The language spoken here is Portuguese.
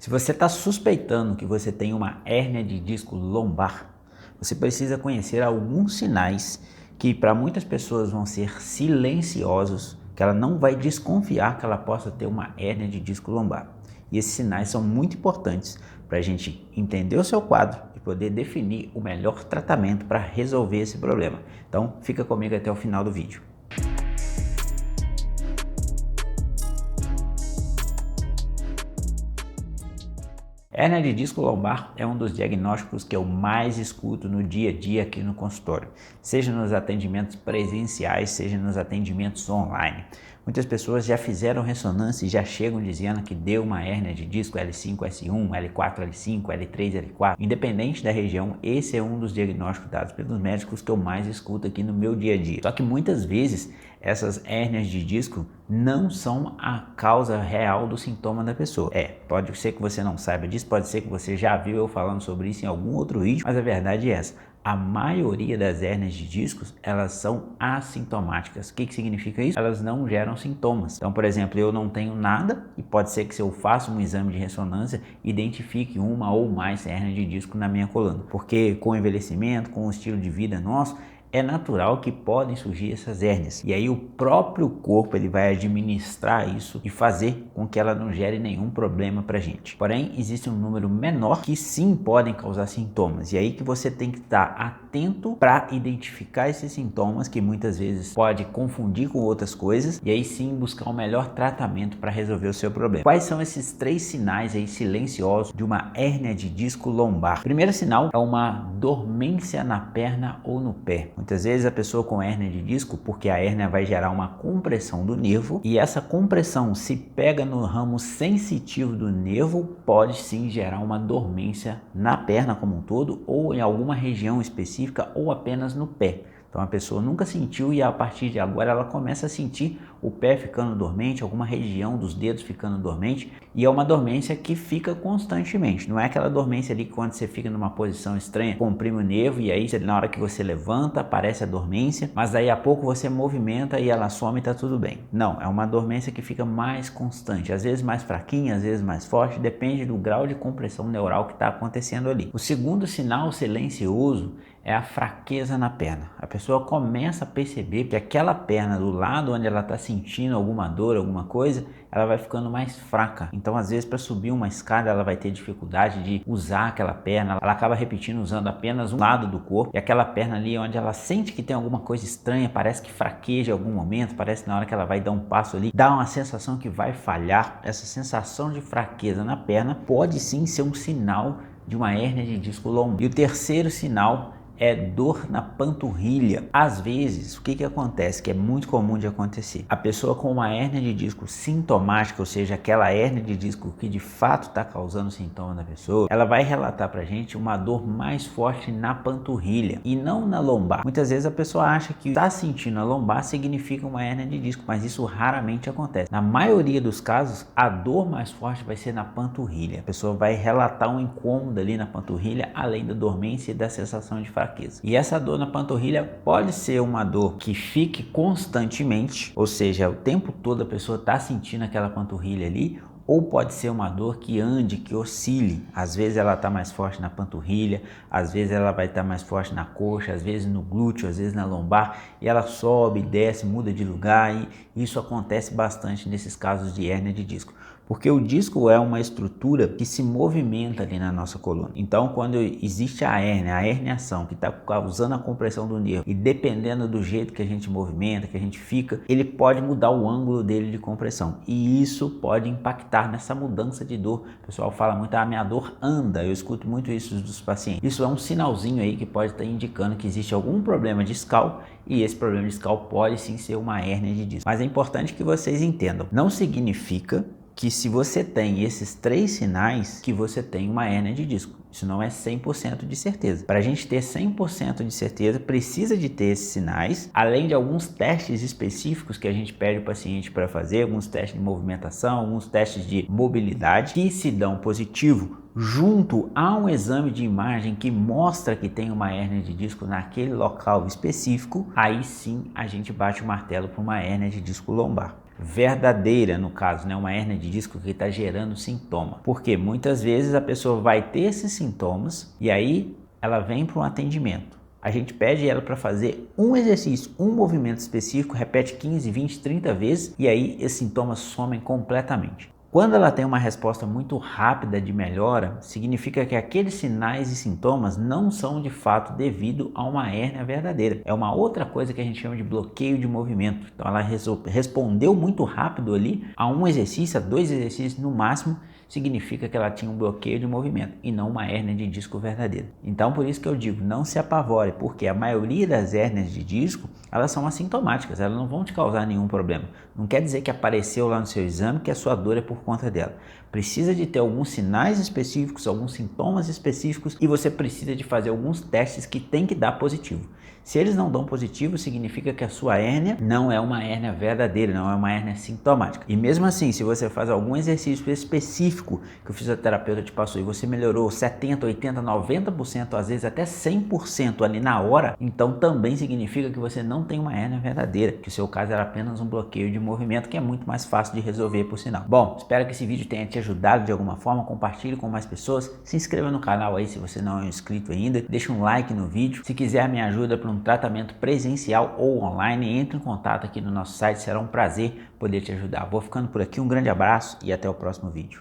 Se você está suspeitando que você tem uma hérnia de disco lombar, você precisa conhecer alguns sinais que para muitas pessoas vão ser silenciosos, que ela não vai desconfiar que ela possa ter uma hérnia de disco lombar. E esses sinais são muito importantes para a gente entender o seu quadro e poder definir o melhor tratamento para resolver esse problema. Então fica comigo até o final do vídeo. Hérnia de disco lombar é um dos diagnósticos que eu mais escuto no dia a dia aqui no consultório, seja nos atendimentos presenciais, seja nos atendimentos online. Muitas pessoas já fizeram ressonância e já chegam dizendo que deu uma hérnia de disco L5, S1, L4, L5, L3, L4. Independente da região, esse é um dos diagnósticos dados pelos médicos que eu mais escuto aqui no meu dia a dia. Só que muitas vezes essas hérnias de disco não são a causa real do sintoma da pessoa. Pode ser que você não saiba disso, pode ser que você já viu eu falando sobre isso em algum outro vídeo, mas a verdade é essa. A maioria das hérnias de discos, elas são assintomáticas. O que significa isso? Elas não geram sintomas. Então, por exemplo, eu não tenho nada e pode ser que se eu faça um exame de ressonância, identifique uma ou mais hérnias de disco na minha coluna. Porque com o envelhecimento, com o estilo de vida nosso, é natural que podem surgir essas hérnias. E aí o próprio corpo ele vai administrar isso e fazer com que ela não gere nenhum problema para a gente. Porém, existe um número menor que sim podem causar sintomas. E aí que você tem que estar atento para identificar esses sintomas que muitas vezes pode confundir com outras coisas e aí sim buscar o melhor tratamento para resolver o seu problema. Quais são esses 3 sinais aí silenciosos de uma hérnia de disco lombar? O primeiro sinal é uma dormência na perna ou no pé. Muitas vezes a pessoa com hérnia de disco, porque a hérnia vai gerar uma compressão do nervo e essa compressão se pega no ramo sensitivo do nervo, pode sim gerar uma dormência na perna como um todo ou em alguma região específica ou apenas no pé. Então a pessoa nunca sentiu e a partir de agora ela começa a sentir o pé ficando dormente, alguma região dos dedos ficando dormente, e é uma dormência que fica constantemente. Não é aquela dormência ali que quando você fica numa posição estranha, comprime o nervo e aí na hora que você levanta aparece a dormência, mas daí a pouco você movimenta e ela some e tá tudo bem. Não, é uma dormência que fica mais constante, às vezes mais fraquinha, às vezes mais forte, depende do grau de compressão neural que está acontecendo ali. O segundo sinal silencioso é a fraqueza na perna. A pessoa começa a perceber que aquela perna do lado onde ela está sentindo alguma dor, alguma coisa, ela vai ficando mais fraca. Então, às vezes, para subir uma escada, ela vai ter dificuldade de usar aquela perna. Ela acaba repetindo usando apenas um lado do corpo. E aquela perna ali onde ela sente que tem alguma coisa estranha, parece que fraqueja em algum momento, parece que na hora que ela vai dar um passo ali, dá uma sensação que vai falhar. Essa sensação de fraqueza na perna pode sim ser um sinal de uma hérnia de disco lombar. E o terceiro sinal é dor na panturrilha. Às vezes, o que acontece, que é muito comum de acontecer? A pessoa com uma hérnia de disco sintomática, ou seja, aquela hérnia de disco que de fato está causando sintoma na pessoa, ela vai relatar pra gente uma dor mais forte na panturrilha e não na lombar. Muitas vezes a pessoa acha que está sentindo a lombar significa uma hérnia de disco, mas isso raramente acontece. Na maioria dos casos, a dor mais forte vai ser na panturrilha. A pessoa vai relatar um incômodo ali na panturrilha, além da dormência e da sensação de fraqueza. E essa dor na panturrilha pode ser uma dor que fique constantemente, ou seja, o tempo todo a pessoa está sentindo aquela panturrilha ali, ou pode ser uma dor que ande, que oscile. Às vezes ela está mais forte na panturrilha, às vezes ela vai estar mais forte na coxa, às vezes no glúteo, às vezes na lombar, e ela sobe, desce, muda de lugar, e isso acontece bastante nesses casos de hérnia de disco. Porque o disco é uma estrutura que se movimenta ali na nossa coluna. Então, quando existe a herniação, que está causando a compressão do nervo, e dependendo do jeito que a gente movimenta, que a gente fica, ele pode mudar o ângulo dele de compressão. E isso pode impactar nessa mudança de dor. O pessoal fala muito, minha dor anda. Eu escuto muito isso dos pacientes. Isso é um sinalzinho aí que pode estar indicando que existe algum problema discal, e esse problema discal pode sim ser uma hérnia de disco. Mas é importante que vocês entendam, não significa que se você tem esses 3 sinais, que você tem uma hérnia de disco. Isso não é 100% de certeza. Para a gente ter 100% de certeza, precisa de ter esses sinais, além de alguns testes específicos que a gente pede o paciente para fazer, alguns testes de movimentação, alguns testes de mobilidade, que se dão positivo, junto a um exame de imagem que mostra que tem uma hérnia de disco naquele local específico, aí sim a gente bate o martelo para uma hérnia de disco lombar. verdadeira, no caso, né? Uma hérnia de disco que está gerando sintoma. Porque muitas vezes a pessoa vai ter esses sintomas e aí ela vem para um atendimento. A gente pede ela para fazer um exercício, um movimento específico, repete 15, 20, 30 vezes e aí esses sintomas somem completamente. Quando ela tem uma resposta muito rápida de melhora, significa que aqueles sinais e sintomas não são de fato devido a uma hérnia verdadeira. É uma outra coisa que a gente chama de bloqueio de movimento. Então ela respondeu muito rápido ali a um exercício, a 2 exercícios no máximo, significa que ela tinha um bloqueio de movimento e não uma hérnia de disco verdadeira. Então por isso que eu digo, não se apavore, porque a maioria das hérnias de disco, elas são assintomáticas, elas não vão te causar nenhum problema. Não quer dizer que apareceu lá no seu exame que a sua dor é por conta dela. Precisa de ter alguns sinais específicos, alguns sintomas específicos e você precisa de fazer alguns testes que tem que dar positivo. Se eles não dão positivo, significa que a sua hérnia não é uma hérnia verdadeira, não é uma hérnia sintomática. E mesmo assim, se você faz algum exercício específico que o fisioterapeuta te passou e você melhorou 70%, 80%, 90%, às vezes até 100% ali na hora, então também significa que você não tem uma hérnia verdadeira, que o seu caso era apenas um bloqueio de movimento, que é muito mais fácil de resolver por sinal. Bom, espero que esse vídeo tenha te ajudado de alguma forma, compartilhe com mais pessoas, se inscreva no canal aí se você não é inscrito ainda, deixa um like no vídeo, se quiser minha ajuda para um tratamento presencial ou online, entre em contato aqui no nosso site, será um prazer poder te ajudar. Vou ficando por aqui, um grande abraço e até o próximo vídeo.